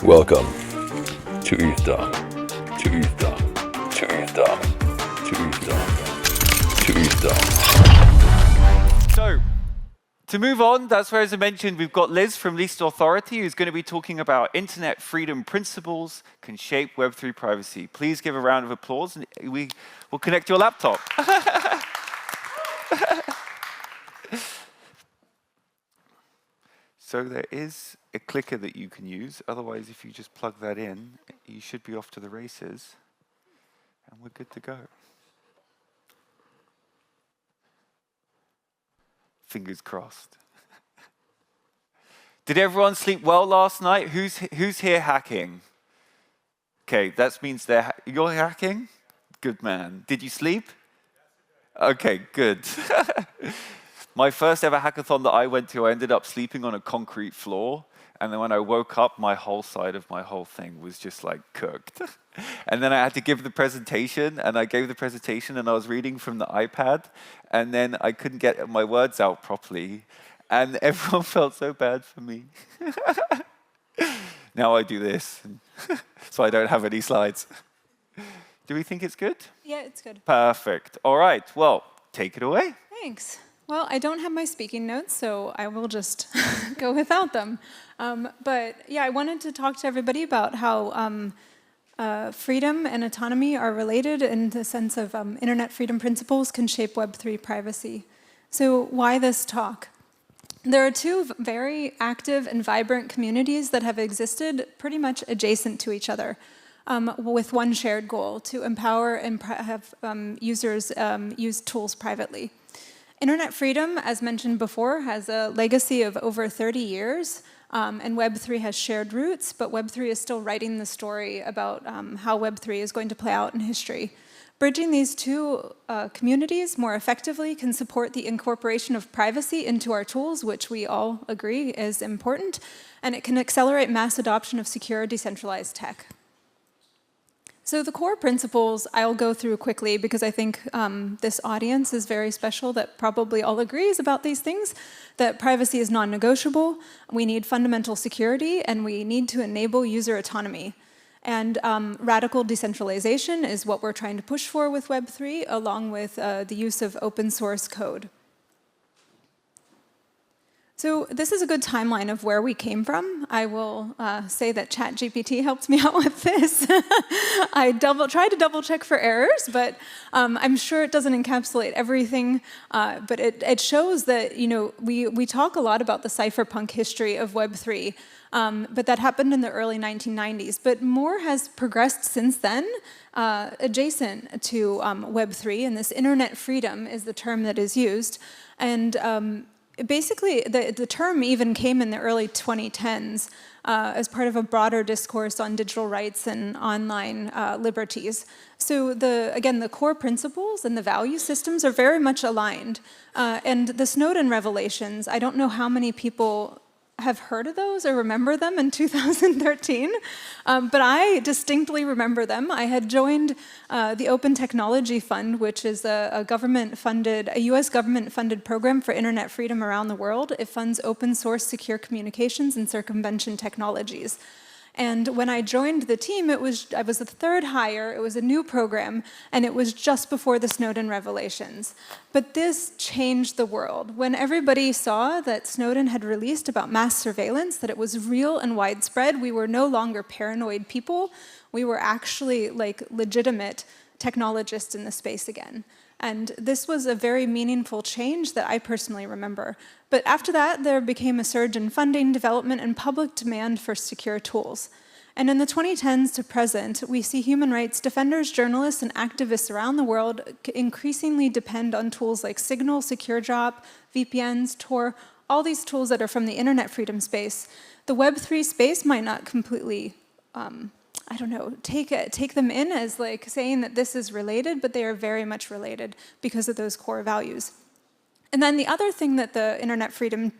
Welcome to ETHDam, to ETHDam, to ETHDam, to ETHDam, to ETHDam. So, to move on, that's where, as I mentioned, we've got Liz from Least Authority, who's going to be talking about internet freedom principles can shape Web3 privacy. Please give a round of applause, and we will connect your laptop. So there is a clicker that you can use. Otherwise, if you just plug that in, you should be off to the races, and we're good to go. Fingers crossed. Did everyone sleep well last night? Who's here hacking? Okay, that means you're hacking? Good man. Did you sleep? Okay, good. My first ever hackathon that I went to, I ended up sleeping on a concrete floor. And then when I woke up, my whole side of my whole thing was just like cooked. And then I had to give the presentation, and I gave the presentation, and I was reading from the iPad, and then I couldn't get my words out properly, and everyone felt so bad for me. Now I do this, so I don't have any slides. Do we think it's good? Yeah, it's good. Perfect. All right, well, take it away. Thanks. Well, I don't have my speaking notes, so I will just go without them. But yeah, I wanted to talk to everybody about how freedom and autonomy are related in the sense of internet freedom principles can shape Web3 privacy. So why this talk? There are two very active and vibrant communities that have existed pretty much adjacent to each other, with one shared goal: to empower and have users use tools privately. Internet freedom, as mentioned before, has a legacy of over 30 years, and Web3 has shared roots, but Web3 is still writing the story about how Web3 is going to play out in history. Bridging these two communities more effectively can support the incorporation of privacy into our tools, which we all agree is important, and it can accelerate mass adoption of secure, decentralized tech. So the core principles I'll go through quickly because I think this audience is very special that probably all agrees about these things, that privacy is non-negotiable, we need fundamental security, and we need to enable user autonomy. And radical decentralization is what we're trying to push for with Web3, along with the use of open source code. So this is a good timeline of where we came from. I will say that ChatGPT helped me out with this. I tried to double check for errors, but I'm sure it doesn't encapsulate everything. But it shows that we talk a lot about the cypherpunk history of Web3, but that happened in the early 1990s. But more has progressed since then, adjacent to Web3, and this internet freedom is the term that is used. And basically, the term even came in the early 2010s as part of a broader discourse on digital rights and online liberties. So again, the core principles and the value systems are very much aligned. And the Snowden revelations, I don't know how many people have heard of those or remember them in 2013, but I distinctly remember them. I had joined the Open Technology Fund, which is a US government-funded program for internet freedom around the world. It funds open source secure communications and circumvention technologies. And when I joined the team, I was the third hire, it was a new program, and it was just before the Snowden revelations. But this changed the world. When everybody saw that Snowden had released about mass surveillance, that it was real and widespread, we were no longer paranoid people, we were actually like legitimate technologists in the space again. And this was a very meaningful change that I personally remember. But after that, there became a surge in funding, development, and public demand for secure tools. And in the 2010s to present, we see human rights defenders, journalists, and activists around the world increasingly depend on tools like Signal, SecureDrop, VPNs, Tor, all these tools that are from the internet freedom space. The Web3 space might not completely I don't know, take them in as like saying that this is related, but they are very much related because of those core values. And then the other thing that the internet freedom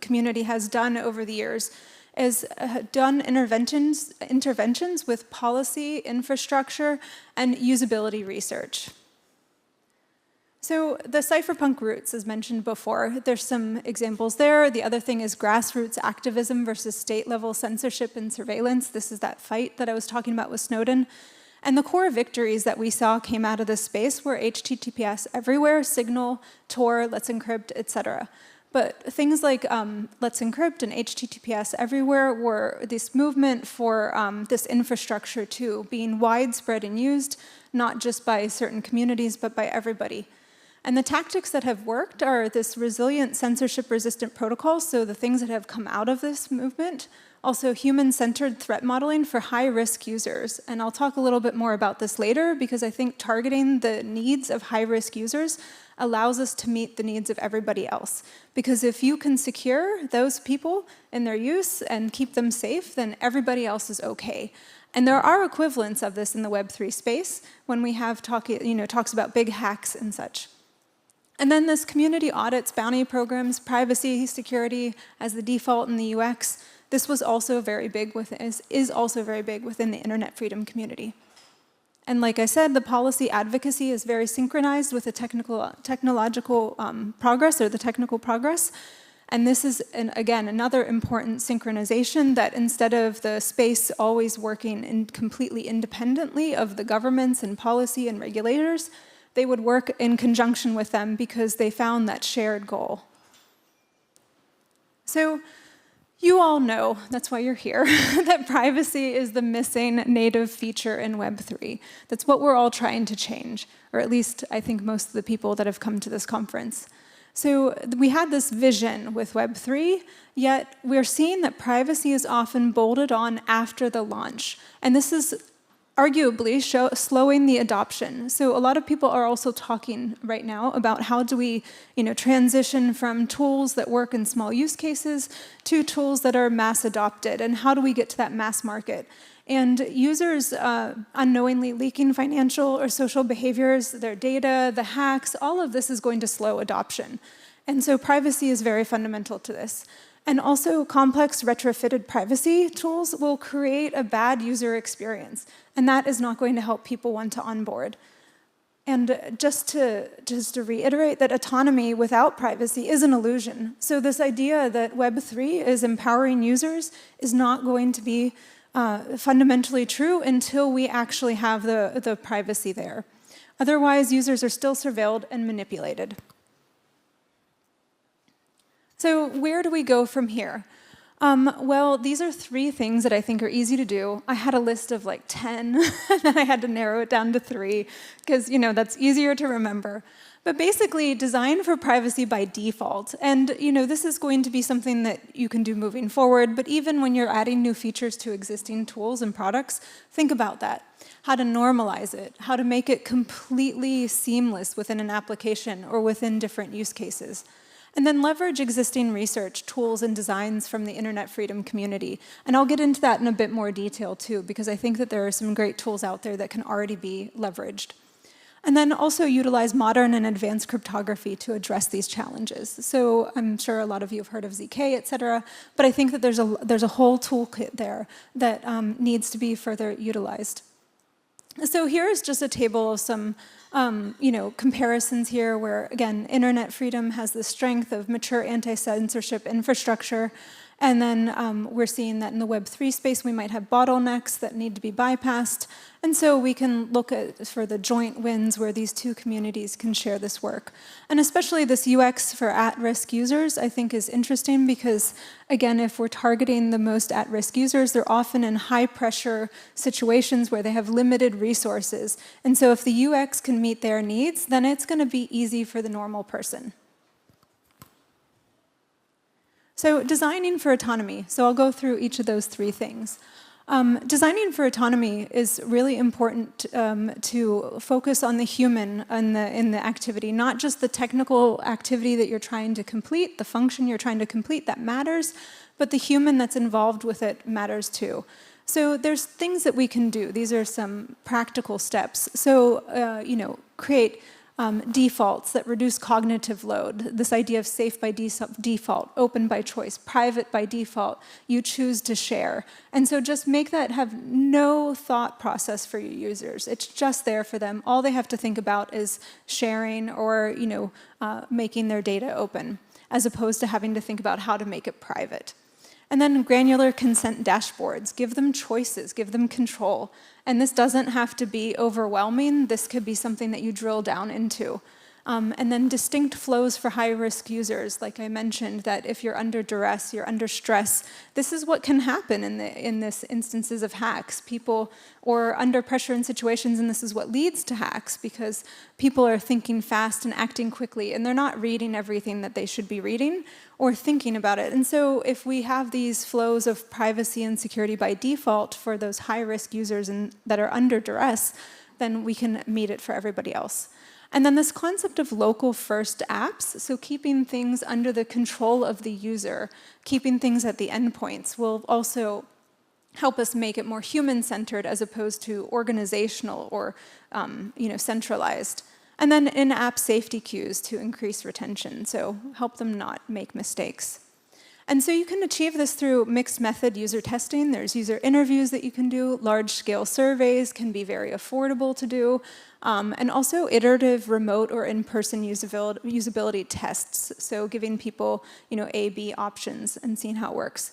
community has done over the years is done interventions with policy, infrastructure, and usability research. So the cypherpunk roots, as mentioned before, there's some examples there. The other thing is grassroots activism versus state-level censorship and surveillance. This is that fight that I was talking about with Snowden. And the core victories that we saw came out of this space were HTTPS everywhere, Signal, Tor, Let's Encrypt, etc. But things like Let's Encrypt and HTTPS everywhere were this movement for this infrastructure too, being widespread and used, not just by certain communities, but by everybody. And the tactics that have worked are this resilient censorship-resistant protocols, so the things that have come out of this movement. Also human-centered threat modeling for high-risk users. And I'll talk a little bit more about this later, because I think targeting the needs of high-risk users allows us to meet the needs of everybody else. Because if you can secure those people in their use and keep them safe, then everybody else is okay. And there are equivalents of this in the Web3 space when we have talks about big hacks and such. And then this community audits, bounty programs, privacy, security as the default in the UX. This was also very big is also very big within the internet freedom community. And like I said, the policy advocacy is very synchronized with the technological progress or the technical progress. And this is, again, another important synchronization that instead of the space always working completely independently of the governments and policy and regulators, they would work in conjunction with them because they found that shared goal. So you all know, that's why you're here, that privacy is the missing native feature in Web3. That's what we're all trying to change, or at least I think most of the people that have come to this conference. So we had this vision with Web3, yet we're seeing that privacy is often bolted on after the launch. And this is arguably slowing the adoption. So a lot of people are also talking right now about how do we transition from tools that work in small use cases to tools that are mass adopted, and how do we get to that mass market. And users unknowingly leaking financial or social behaviors, their data, the hacks, all of this is going to slow adoption. And so privacy is very fundamental to this. And also, complex retrofitted privacy tools will create a bad user experience, and that is not going to help people want to onboard. And just to reiterate that autonomy without privacy is an illusion. So this idea that Web3 is empowering users is not going to be fundamentally true until we actually have the privacy there. Otherwise, users are still surveilled and manipulated. So where do we go from here? Well, these are 3 things that I think are easy to do. I had a list of like 10, and then I had to narrow it down to 3, because that's easier to remember. But basically, design for privacy by default. And this is going to be something that you can do moving forward, but even when you're adding new features to existing tools and products, think about that. How to normalize it, how to make it completely seamless within an application or within different use cases. And then leverage existing research, tools, and designs from the internet freedom community. And I'll get into that in a bit more detail too, because I think that there are some great tools out there that can already be leveraged. And then also utilize modern and advanced cryptography to address these challenges. So I'm sure a lot of you have heard of ZK, et cetera, but I think that there's a whole toolkit there that needs to be further utilized. So here's just a table of some comparisons here where, again, internet freedom has the strength of mature anti-censorship infrastructure. And then we're seeing that in the Web3 space, we might have bottlenecks that need to be bypassed. And so we can look for the joint wins where these 2 communities can share this work. And especially this UX for at-risk users, I think is interesting because, again, if we're targeting the most at-risk users, they're often in high-pressure situations where they have limited resources. And so if the UX can meet their needs, then it's going to be easy for the normal person. So designing for autonomy. So I'll go through each of those 3 things. Designing for autonomy is really important to focus on the human in the activity, not just the technical activity that you're trying to complete, the function you're trying to complete that matters, but the human that's involved with it matters too. So there's things that we can do. These are some practical steps. So, create defaults that reduce cognitive load, this idea of safe by default, open by choice, private by default, you choose to share. And so just make that have no thought process for your users. It's just there for them. All they have to think about is sharing or making their data open, as opposed to having to think about how to make it private. And then granular consent dashboards. Give them choices, give them control. And this doesn't have to be overwhelming. This could be something that you drill down into. And then distinct flows for high-risk users. Like I mentioned, that if you're under duress, you're under stress, this is what can happen in this instances of hacks. People or under pressure in situations, and this is what leads to hacks, because people are thinking fast and acting quickly, and they're not reading everything that they should be reading or thinking about it. And so if we have these flows of privacy and security by default for those high-risk users that are under duress, then we can meet it for everybody else. And then this concept of local first apps, so keeping things under the control of the user, keeping things at the endpoints, will also help us make it more human-centered as opposed to organizational or centralized. And then in-app safety cues to increase retention, so help them not make mistakes. And so you can achieve this through mixed method user testing. There's user interviews that you can do. Large-scale surveys can be very affordable to do. And also iterative remote or in-person usability tests. So giving people A/B options and seeing how it works.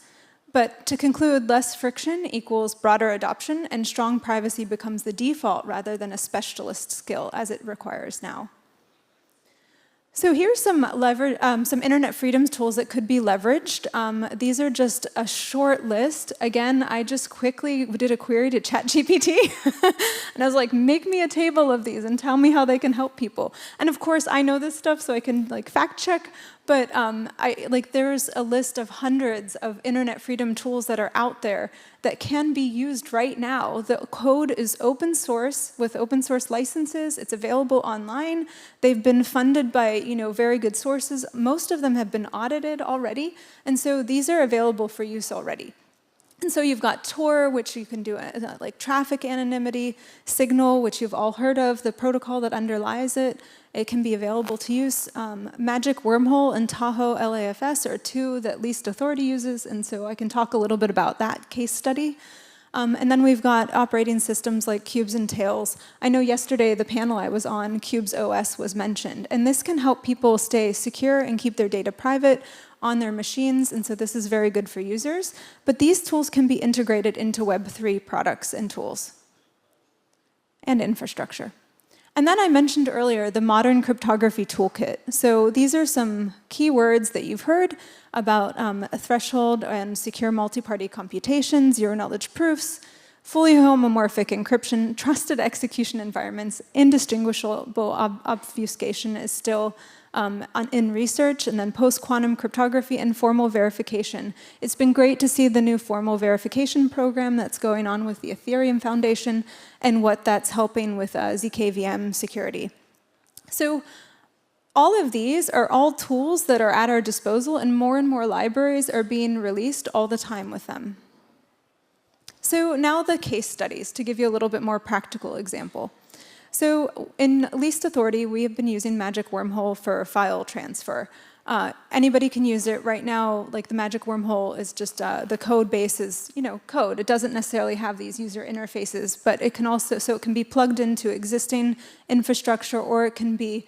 But to conclude, less friction equals broader adoption, and strong privacy becomes the default rather than a specialist skill as it requires now. So here's some internet freedoms tools that could be leveraged. These are just a short list. Again, I just quickly did a query to ChatGPT, and I was like, make me a table of these and tell me how they can help people. And of course, I know this stuff, so I can fact check. But there's a list of hundreds of internet freedom tools that are out there that can be used right now. The code is open source with open source licenses. It's available online. They've been funded by very good sources. Most of them have been audited already, and so these are available for use already. And so you've got Tor, which you can do like traffic anonymity, Signal, which you've all heard of, the protocol that underlies it. It can be available to use. Magic Wormhole and Tahoe LAFS are two that least authority uses, and so I can talk a little bit about that case study. And then we've got operating systems like Cubes and Tails. I know yesterday the panel I was on, Cubes OS was mentioned, and this can help people stay secure and keep their data private on their machines, and so this is very good for users. But these tools can be integrated into Web3 products and tools and infrastructure. And then I mentioned earlier the modern cryptography toolkit. So these are some keywords that you've heard about a threshold and secure multi-party computation, zero-knowledge proofs, fully homomorphic encryption, trusted execution environments, indistinguishable obfuscation is still in research, and then post-quantum cryptography and formal verification. It's been great to see the new formal verification program that's going on with the Ethereum Foundation and what that's helping with ZKVM security. So all of these are all tools that are at our disposal, and more libraries are being released all the time with them. So now the case studies, to give you a little bit more practical example. So in least authority, we have been using Magic Wormhole for file transfer. Anybody can use it right now. Like the Magic Wormhole is just the code base is code. It doesn't necessarily have these user interfaces, but it can also it can be plugged into existing infrastructure, or it can be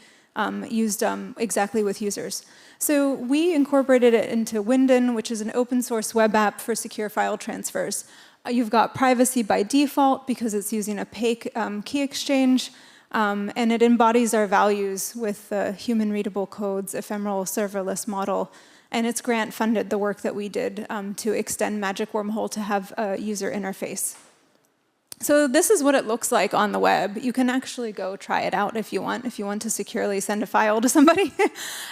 used exactly with users. So we incorporated it into Winden, which is an open source web app for secure file transfers. You've got privacy by default because it's using opaque key exchange, and it embodies our values with the human readable codes, ephemeral serverless model, and it's grant funded the work that we did to extend Magic Wormhole to have a user interface. So this is what it looks like on the web. You can actually go try it out if you want to securely send a file to somebody.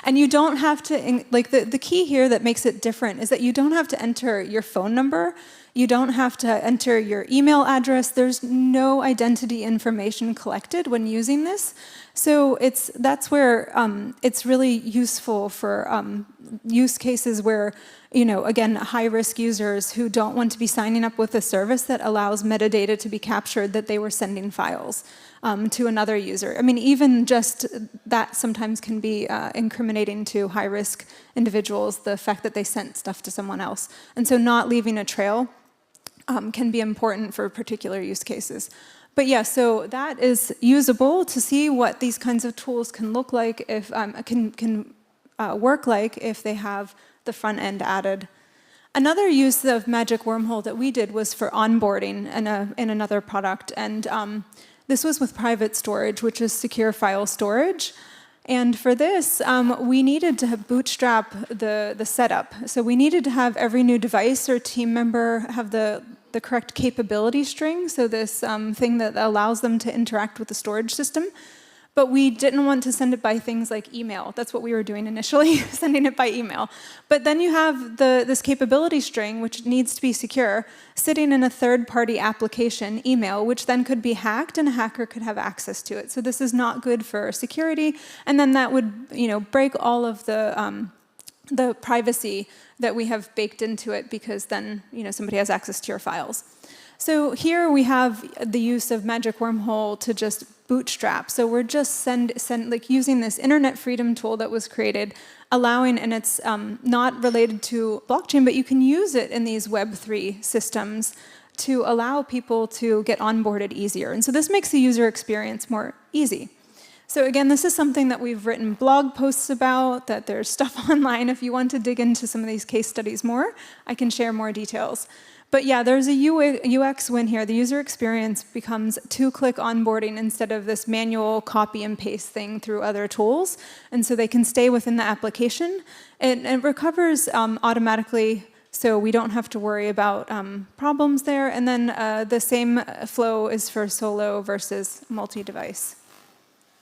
And you don't have to, the key here that makes it different is that you don't have to enter your phone number. You don't have to enter your email address. There's no identity information collected when using this. So that's where it's really useful for use cases where, again, high-risk users who don't want to be signing up with a service that allows metadata to be captured that they were sending files to another user. I mean, even just that sometimes can be incriminating to high-risk individuals, the fact that they sent stuff to someone else. And so not leaving a trail can be important for particular use cases. But yeah, so that is usable to see what these kinds of tools can look like if can work like if they have the front end added. Another use of Magic Wormhole that we did was for onboarding in another product, and this was with Private.Storage, which is secure file storage. And for this, we needed to bootstrap the setup. So we needed to have every new device or team member have the correct capability string, so this thing that allows them to interact with the storage system. But we didn't want to send it by things like email. That's what we were doing initially, sending it by email. But then you have this capability string, which needs to be secure, sitting in a third-party application, email, which then could be hacked, and a hacker could have access to it. So this is not good for security. And then that would, break all of the privacy that we have baked into it, because then, somebody has access to your files. So here we have the use of Magic Wormhole to just bootstrap. So we're just using this internet freedom tool that was created, allowing, and it's not related to blockchain, but you can use it in these Web3 systems to allow people to get onboarded easier. And so this makes the user experience more easy. So again, this is something that we've written blog posts about, that there's stuff online. If you want to dig into some of these case studies more, I can share more details. But yeah, there's a UX win here. The user experience becomes two-click onboarding instead of this manual copy and paste thing through other tools. And so they can stay within the application. It recovers automatically, so we don't have to worry about problems there. And then the same flow is for solo versus multi-device.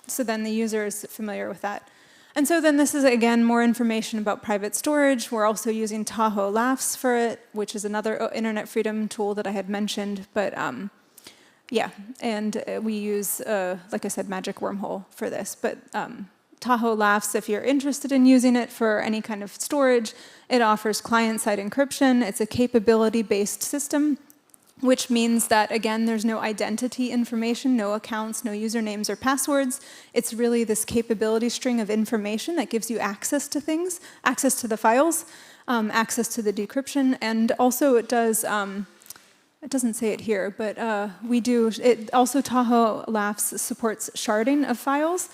So then the user is familiar with that. And so then this is, again, more information about private storage. We're also using Tahoe Laughs for it, which is another internet freedom tool that I had mentioned. But yeah, and we use, like I said, Magic Wormhole for this. But Tahoe Laughs, if you're interested in using it for any kind of storage, it offers client-side encryption. It's a capability-based system, which means that, again, there's no identity information, no accounts, no usernames or passwords. It's really this capability string of information that gives you access to things, access to the files, access to the decryption, and also it does, it doesn't say it here, but we do, also Tahoe Laughs supports sharding of files.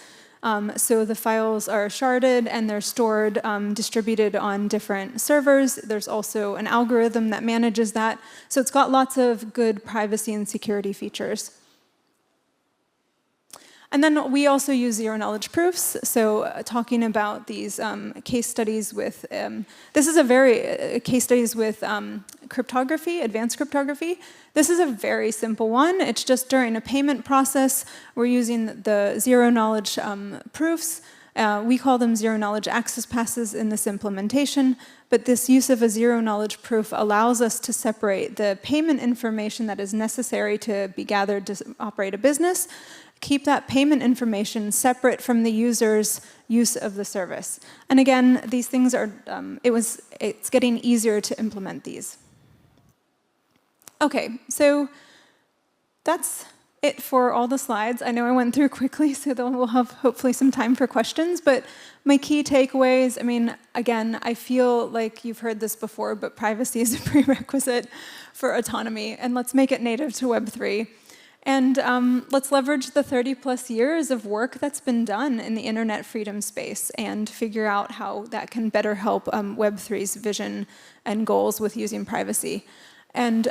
So the files are sharded and they're stored, distributed on different servers. There's also an algorithm that manages that. So it's got lots of good privacy and security features. And then we also use zero-knowledge proofs. So talking about these case studies with, this is a very, case studies with cryptography, advanced cryptography. This is a very simple one. It's just during a payment process, we're using the zero-knowledge proofs. We call them zero-knowledge access passes in this implementation. But this use of a zero-knowledge proof allows us to separate the payment information that is necessary to be gathered to operate a business, keep that payment information separate from the user's use of the service. And again, these things are, it's getting easier to implement these. Okay, so that's it for all the slides. I know I went through quickly, so then we'll have hopefully some time for questions. But my key takeaways, I mean, again, I feel like you've heard this before, but privacy is a prerequisite for autonomy, and let's make it native to Web3. And let's leverage the 30+ years of work that's been done in the internet freedom space and figure out how that can better help Web3's vision and goals with using privacy. And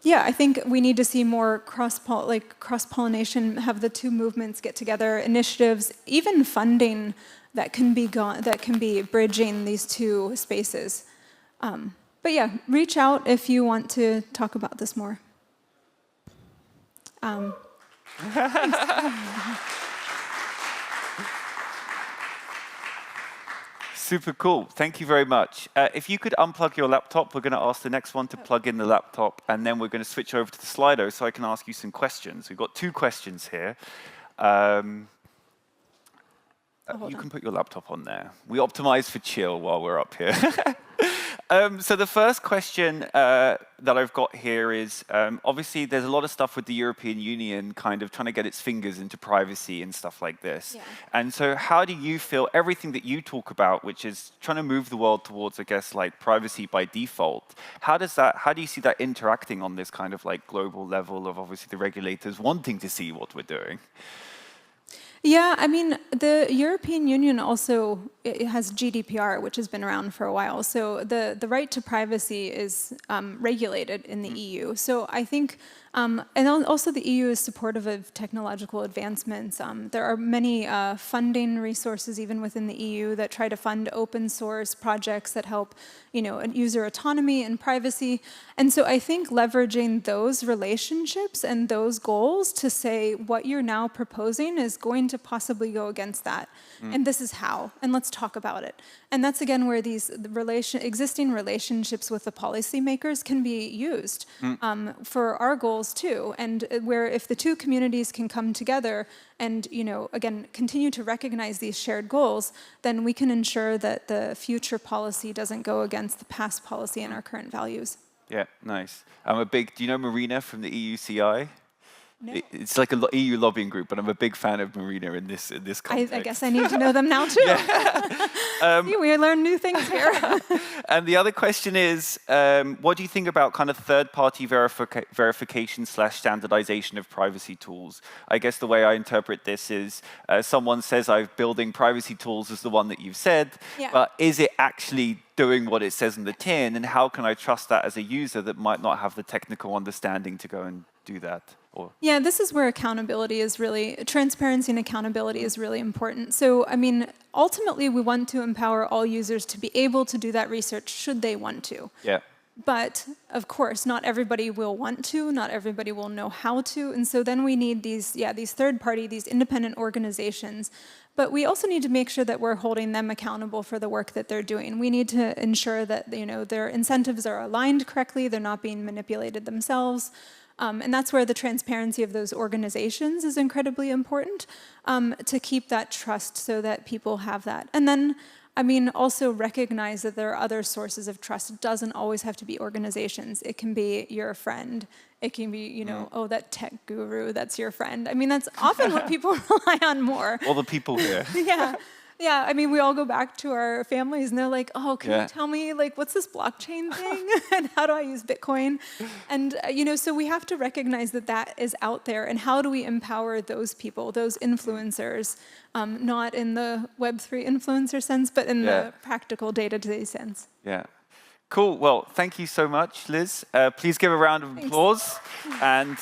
yeah, I think we need to see more cross-pollination, have the two movements get together, initiatives, even funding that can be bridging these two spaces. But yeah, reach out if you want to talk about this more. Super cool. Thank you very much. If you could unplug your laptop, we're going to ask the next one to plug in the laptop, and then we're going to switch over to the Slido so I can ask you some questions. We've got 2 questions here. You can put your laptop on there. We optimize for chill while we're up here. So the first question that I've got here is, obviously there's a lot of stuff with the European Union kind of trying to get its fingers into privacy and stuff like this. Yeah. And so how do you feel everything that you talk about, which is trying to move the world towards, I guess, like privacy by default, how do you see that interacting on this kind of like global level of obviously the regulators wanting to see what we're doing? Yeah, I mean, the European Union also it has GDPR, which has been around for a while. So the right to privacy is regulated in the EU. So I think, and also the EU is supportive of technological advancements. There are many funding resources even within the EU that try to fund open source projects that help, user autonomy and privacy. And so I think leveraging those relationships and those goals to say what you're now proposing is going to possibly go against that. And this is how, and let's talk about it. And that's again where these existing relationships with the policymakers can be used for our goals too. And where if the two communities can come together and, again, continue to recognize these shared goals, then we can ensure that the future policy doesn't go against the past policy and our current values. Yeah, nice. Do you know Marina from the EUCI? No. It's like an EU lobbying group, but I'm a big fan of Marina in this context. I guess I need to know them now too. See, we learn new things here. And the other question is, what do you think about kind of third-party verification / standardization of privacy tools? I guess the way I interpret this is someone says I'm building privacy tools as the one that you've said, but is it actually doing what it says in the tin, and how can I trust that as a user that might not have the technical understanding to go and do that? Yeah, this is where transparency and accountability is really important. So, I mean, ultimately, we want to empower all users to be able to do that research should they want to. Yeah. But, of course, not everybody will want to, not everybody will know how to, and so then we need these third-party, these independent organizations. But we also need to make sure that we're holding them accountable for the work that they're doing. We need to ensure that, their incentives are aligned correctly, they're not being manipulated themselves. And that's where the transparency of those organizations is incredibly important to keep that trust so that people have that. And then, I mean, also recognize that there are other sources of trust. It doesn't always have to be organizations. It can be your friend. It can be, oh, that tech guru, that's your friend. I mean, that's often what people rely on more. All the people here. Yeah. Yeah, I mean, we all go back to our families and they're like, oh, can you tell me, like, what's this blockchain thing? And how do I use Bitcoin? And, so we have to recognize that that is out there. And how do we empower those people, those influencers, not in the Web3 influencer sense, but in the practical day-to-day sense? Yeah. Cool. Well, thank you so much, Liz. Please give a round of applause. And